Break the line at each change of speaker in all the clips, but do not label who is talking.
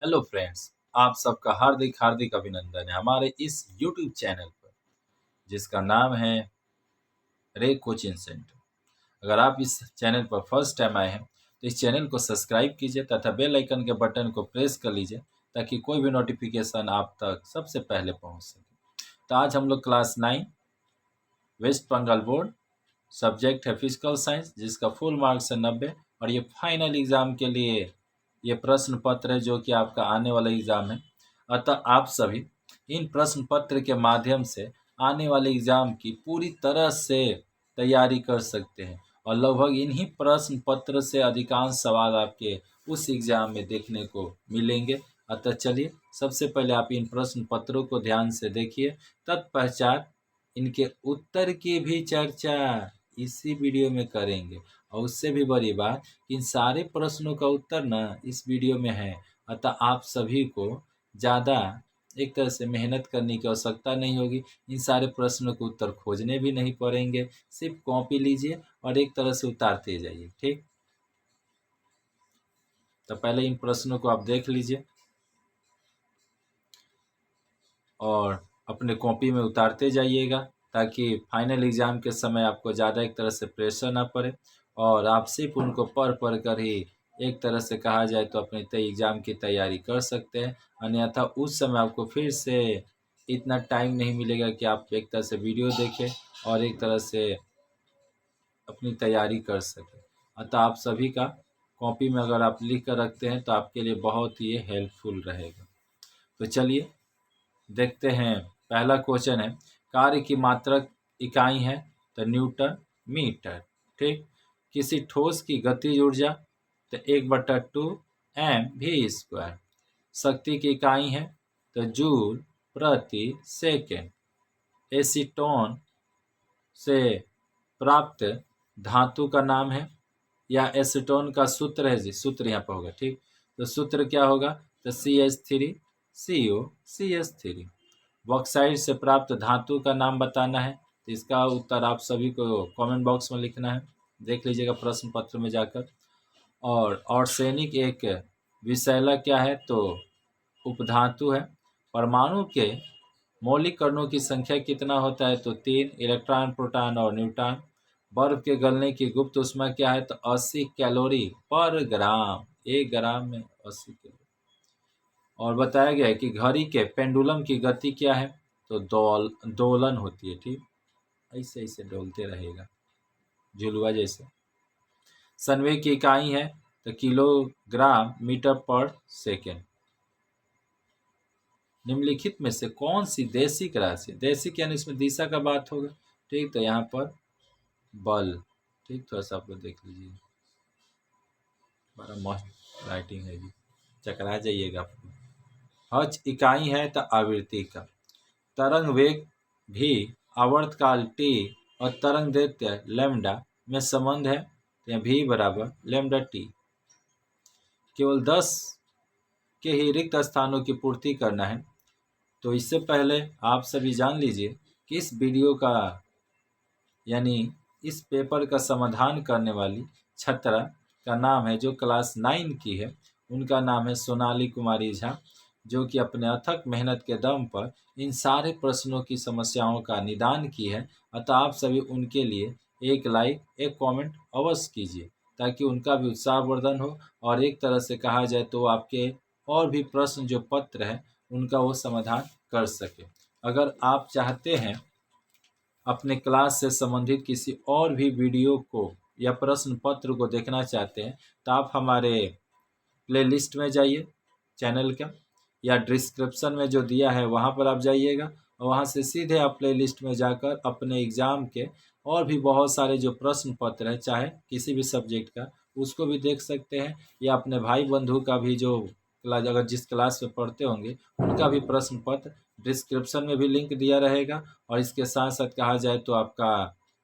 Hello friends, आप सबका हार्दिक हार्दिक अभिनंदन है हमारे इस यूट्यूब चैनल पर जिसका नाम है रे कोचिंग सेंटर। अगर आप इस चैनल पर फर्स्ट टाइम आए हैं तो इस चैनल को सब्सक्राइब कीजिए तथा बेल आइकन के बटन को प्रेस कर लीजिए ताकि कोई भी नोटिफिकेशन आप तक सबसे पहले पहुंच सके। तो आज हम लोग class 9 West Bengal board subject है फिजिकल साइंस जिसका फुल मार्क्स है 90 और ये फाइनल एग्ज़ाम के लिए ये प्रश्न पत्र है जो कि आपका आने वाला एग्ज़ाम है। अतः आप सभी इन प्रश्न पत्र के माध्यम से आने वाले एग्ज़ाम की पूरी तरह से तैयारी कर सकते हैं और लगभग इन्हीं प्रश्न पत्र से अधिकांश सवाल आपके उस एग्ज़ाम में देखने को मिलेंगे। अतः चलिए सबसे पहले आप इन प्रश्न पत्रों को ध्यान से देखिए, तत्पश्चात इनके उत्तर की भी चर्चा इसी वीडियो में करेंगे। और उससे भी बड़ी बात, इन सारे प्रश्नों का उत्तर ना इस वीडियो में है। अतः आप सभी को ज़्यादा एक तरह से मेहनत करने की आवश्यकता नहीं होगी। इन सारे प्रश्नों के उत्तर खोजने भी नहीं पड़ेंगे, सिर्फ कॉपी लीजिए और एक तरह से उतारते जाइए। ठीक, तो पहले इन प्रश्नों को आप देख लीजिए और अपने कॉपी में उतारते जाइएगा ताकि फाइनल एग्ज़ाम के समय आपको ज़्यादा एक तरह से प्रेशर ना पड़े और आप सिर्फ उनको पढ़ पढ़ कर ही एक तरह से कहा जाए तो अपने एग्ज़ाम की तैयारी कर सकते हैं। अन्यथा उस समय आपको फिर से इतना टाइम नहीं मिलेगा कि आप एक तरह से वीडियो देखें और एक तरह से अपनी तैयारी कर सकें। अतः आप सभी का कॉपी में अगर आप लिख कर रखते हैं तो आपके लिए बहुत ही हेल्पफुल रहेगा। तो चलिए देखते हैं। पहला क्वेश्चन है, कार्य की मात्रक इकाई है तो न्यूटन मीटर। ठीक, किसी ठोस की गतिज ऊर्जा तो 1/2 mv²। शक्ति की इकाई है तो जूल प्रति सेकेंड। एसीटोन से प्राप्त धातु का नाम है, या एसीटोन का सूत्र है जी, सूत्र यहाँ पर होगा। ठीक, तो सूत्र क्या होगा तो CH3CO CH3। बॉक्साइट से प्राप्त धातु का नाम बताना है, तो इसका उत्तर आप सभी को कमेंट बॉक्स में लिखना है, देख लीजिएगा प्रश्न पत्र में जाकर। और आर्सेनिक एक विषैला क्या है तो उपधातु है। परमाणु के मौलिक कणों की संख्या कितना होता है तो 3, इलेक्ट्रॉन प्रोटॉन और न्यूट्रॉन। बर्फ के गलने की गुप्त ऊष्मा क्या है तो 80 कैलोरी पर ग्राम, 1 ग्राम में 80 कैलोरी। और बताया गया है कि घड़ी के पेंडुलम की गति क्या है तो दोलन होती है। ठीक, ऐसे ऐसे डोलते रहेगा झुलुआ जैसे। संवेग की इकाई है तो किलोग्राम मीटर पर सेकेंड। निम्नलिखित में से कौन सी देशिक राशि, देशिक यानी इसमें दिशा का बात होगा। ठीक, तो यहाँ पर बल। ठीक, थोड़ा सा आप लोग देख लीजिए, बड़ा मस्त राइटिंग है जी, चकरा जाइएगा आप। हर्ट्ज इकाई है तो आवृत्ति का। तरंग वेग भी आवर्तकाल टी और तरंग दैर्ध्य लैम्डा में संबंध है तो यहाँ भी बराबर लैम्डा टी। केवल 10 के ही रिक्त स्थानों की पूर्ति करना है। तो इससे पहले आप सभी जान लीजिए कि इस वीडियो का यानी इस पेपर का समाधान करने वाली छात्रा का नाम है, जो क्लास 9 की है, उनका नाम है सोनाली कुमारी झा, जो कि अपने अथक मेहनत के दम पर इन सारे प्रश्नों की समस्याओं का निदान की है। अतः आप सभी उनके लिए एक लाइक एक कमेंट अवश्य कीजिए ताकि उनका भी उत्साहवर्धन हो और एक तरह से कहा जाए तो आपके और भी प्रश्न जो पत्र है उनका वो समाधान कर सके। अगर आप चाहते हैं अपने क्लास से संबंधित किसी और भी वीडियो को या प्रश्न पत्र को देखना चाहते हैं तो आप हमारे प्लेलिस्ट में जाइए चैनल का, या डिस्क्रिप्शन में जो दिया है वहाँ पर आप जाइएगा और वहाँ से सीधे आप प्लेलिस्ट में जाकर अपने एग्ज़ाम के और भी बहुत सारे जो प्रश्न पत्र हैं चाहे किसी भी सब्जेक्ट का उसको भी देख सकते हैं, या अपने भाई बंधु का भी जो क्लास अगर जिस क्लास में पढ़ते होंगे उनका भी प्रश्न पत्र डिस्क्रिप्शन में भी लिंक दिया रहेगा। और इसके साथ साथ कहा जाए तो आपका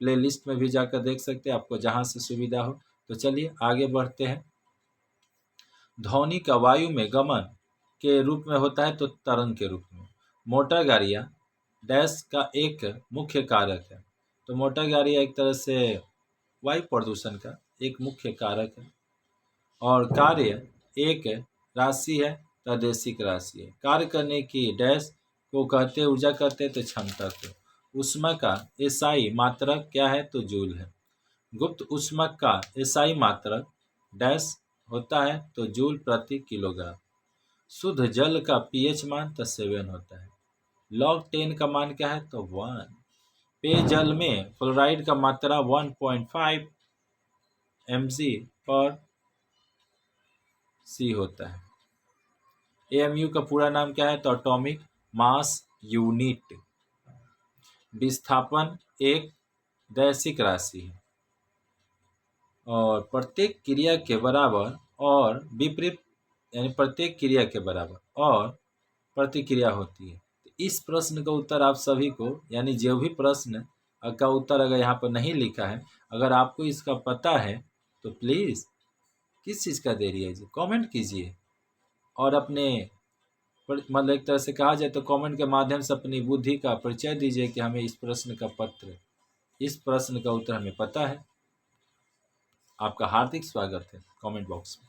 प्लेलिस्ट में भी जाकर देख सकते हैं, आपको जहाँ से सुविधा हो। तो चलिए आगे बढ़ते हैं। ध्वनि का वायु में गमन के रूप में होता है तो तरंग के रूप में। मोटर गाड़ियाँ डैश का एक मुख्य कारक है, तो मोटर गाड़ियाँ एक तरह से वायु प्रदूषण का एक मुख्य कारक है। और कार्य एक राशि है प्रादेशिक राशि है। कार्य करने की डैश को कहते ऊर्जा कहते हैं तो क्षमता को। ऊष्मा का एसआई मात्रक क्या है तो जूल है। गुप्त ऊष्मा का एसआई मात्रक डैश होता है तो जूल प्रति किलोग्राम। शुद्ध जल का पीएच मान तो 7 होता है। लॉग 10 का मान क्या है तो 1। पेयजल में फ्लोराइड का मात्रा 1.5 mg पर सी होता है। एएमयू का पूरा नाम क्या है तो एटॉमिक मास यूनिट। विस्थापन एक दैसिक राशि है और प्रत्येक क्रिया के बराबर और विपरीत यानी प्रत्येक क्रिया के बराबर और प्रतिक्रिया होती है। इस प्रश्न का उत्तर आप सभी को यानी जो भी प्रश्न का उत्तर अगर यहाँ पर नहीं लिखा है, अगर आपको इसका पता है तो प्लीज़ किस चीज़ का देरी है जी कमेंट कीजिए और अपने मतलब एक तरह से कहा जाए तो कमेंट के माध्यम से अपनी बुद्धि का परिचय दीजिए कि हमें इस प्रश्न का उत्तर हमें पता है। आपका हार्दिक स्वागत है कमेंट बॉक्स में।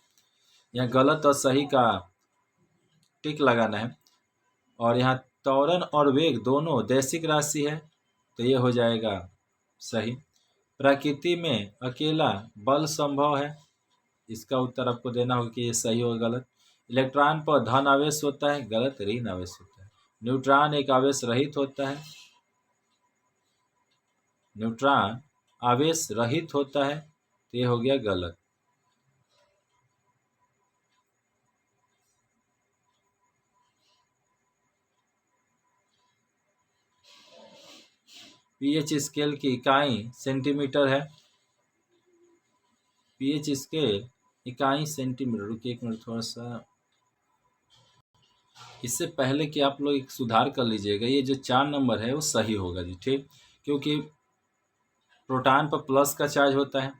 यहाँ गलत और सही का टिक लगाना है और यहाँ त्वरण और वेग दोनों दैसिक राशि है तो ये हो जाएगा सही। प्रकृति में अकेला बल संभव है, इसका उत्तर आपको देना होगा कि ये सही होगा गलत। इलेक्ट्रॉन पर धन आवेश होता है, गलत ऋण आवेश होता है। न्यूट्रॉन एक आवेश रहित होता है, न्यूट्रॉन आवेश रहित होता है तो ये हो गया गलत। पीएच स्केल की इकाई सेंटीमीटर है। पीएच स्केल इकाई सेंटीमीटर। रुकिए एक मिनट, थोड़ा सा इससे पहले कि आप लोग एक सुधार कर लीजिएगा, ये जो 4 नंबर है वो सही होगा जी, ठीक। क्योंकि प्रोटॉन पर प्लस का चार्ज होता है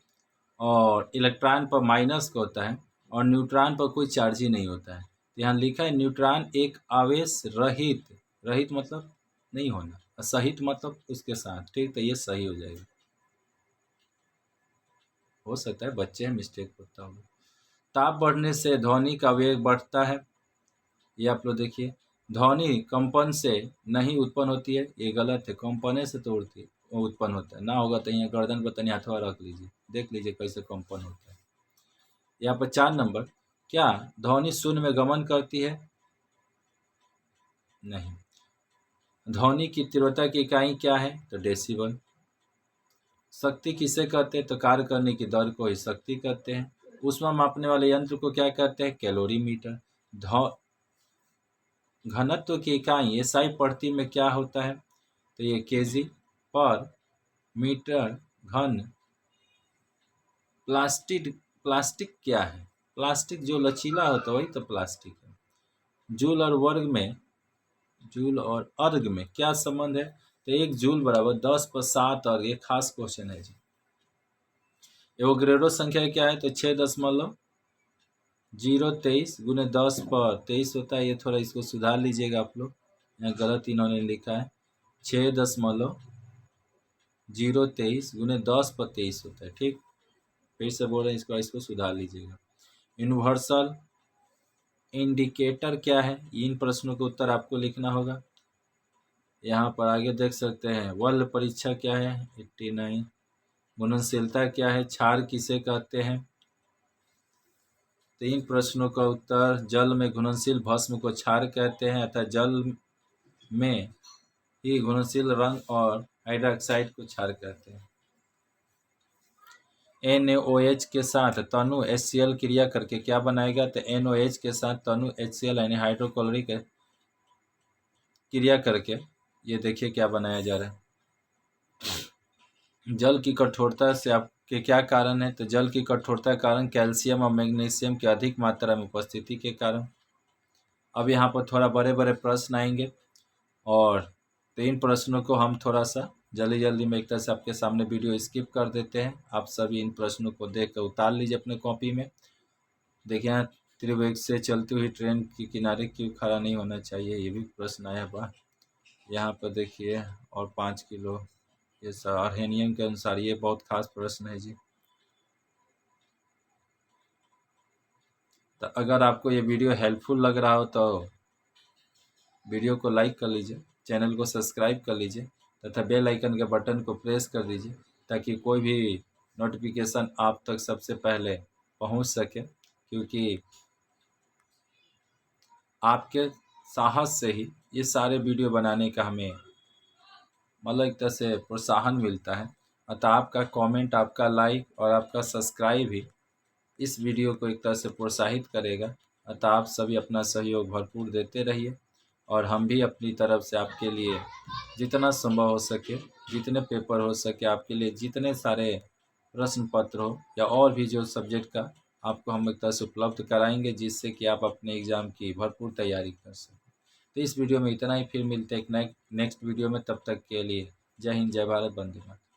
और इलेक्ट्रॉन पर माइनस का होता है और न्यूट्रॉन पर कोई चार्ज ही नहीं होता है। तो यहाँ लिखा है न्यूट्रॉन एक आवेश रहित, रहित मतलब नहीं होना, सहित मतलब उसके साथ, ठीक। तो ये सही हो जाएगा। हो सकता है बच्चे हैं मिस्टेक होता होगा। ताप बढ़ने से ध्वनि का वेग बढ़ता है, ये आप लोग देखिए। ध्वनि कंपन से नहीं उत्पन्न होती है, ये गलत है। कंपने से तो उत्पन्न होता है। ना होगा तो यहाँ गर्दन पर तनी हथवा रख लीजिए, देख लीजिए कैसे कंपन होता है। यहाँ पर 4 नंबर, क्या ध्वनि शून्य में गमन करती है? नहीं। ध्वनि की तीव्रता की इकाई क्या है तो डेसिबल। शक्ति किसे कहते हैं तो कार्य करने की दर को ही शक्ति कहते हैं। ऊष्मा मापने वाले यंत्र को क्या कहते हैं? कैलोरीमीटर। घनत्व की इकाई एसआई पढ़ती में क्या होता है तो ये केजी पर मीटर घन। प्लास्टिक क्या है? प्लास्टिक जो लचीला होता है वही तो प्लास्टिक है। जूल और अर्ग में क्या संबंध है तो 1 जूल बराबर 10 पर 7 अर्ग। ये खास क्वेश्चन है जी। एवोगैड्रो संख्या क्या है तो 6.023 गुने 10 पर 23 होता है। ये थोड़ा इसको सुधार लीजिएगा आप लोग, यहाँ गलत इन्होंने लिखा है। 6.023 गुने 10 पर 23 होता है, ठीक। फिर से बोल रहे हैं, इसको सुधार लीजिएगा। यूनिवर्सल इंडिकेटर क्या है? इन प्रश्नों के उत्तर आपको लिखना होगा। यहाँ पर आगे देख सकते हैं। वल्ल परीक्षा क्या है 89। घुलनशीलता क्या है? क्षार किसे कहते हैं? 3 प्रश्नों का उत्तर, जल में घुलनशील भस्म को क्षार कहते हैं अतः जल में ही घुलनशील रंग और हाइड्रोक्साइड को क्षार कहते हैं। NaOH के साथ तनु HCl क्रिया करके क्या बनाएगा तो NaOH के साथ तनु HCl यानी हाइड्रोक्लोरिक क्रिया करके ये देखिए क्या बनाया जा रहा है। जल की कठोरता से आपके क्या कारण है तो जल की कठोरता का कारण कैल्शियम और मैग्नीशियम की अधिक मात्रा में उपस्थिति के कारण। अब यहाँ पर थोड़ा बड़े बड़े प्रश्न आएंगे और 3 प्रश्नों को हम थोड़ा सा जल्दी में एक तरह से आपके सामने वीडियो स्किप कर देते हैं। आप सभी इन प्रश्नों को देख कर उतार लीजिए अपने कॉपी में। देखिए यहाँ त्रिवेग से चलती हुई ट्रेन के किनारे क्यों खड़ा नहीं होना चाहिए, ये भी प्रश्न आया हुआ। यहाँ पर देखिए और 5 किलो ये अर्हेनियम के अनुसार, ये बहुत खास प्रश्न है जी। तो अगर आपको ये वीडियो हेल्पफुल लग रहा हो तो वीडियो को लाइक कर लीजिए, चैनल को सब्सक्राइब कर लीजिए तथा बेल आइकन के बटन को प्रेस कर दीजिए ताकि कोई भी नोटिफिकेशन आप तक सबसे पहले पहुंच सके, क्योंकि आपके साहस से ही ये सारे वीडियो बनाने का हमें मतलब एक तरह से प्रोत्साहन मिलता है। अतः आपका कमेंट, आपका लाइक और आपका सब्सक्राइब ही इस वीडियो को एक तरह से प्रोत्साहित करेगा। अतः आप सभी अपना सहयोग भरपूर देते रहिए और हम भी अपनी तरफ से आपके लिए जितना संभव हो सके, जितने पेपर हो सके आपके लिए, जितने सारे प्रश्न पत्र हो या और भी जो सब्जेक्ट का आपको हम एक तरह से उपलब्ध कराएंगे, जिससे कि आप अपने एग्ज़ाम की भरपूर तैयारी कर सकें। तो इस वीडियो में इतना ही, फिर मिलते हैं एक नेक्स्ट वीडियो में। तब तक के लिए जय हिंद, जय भारत, वंदे मातरम।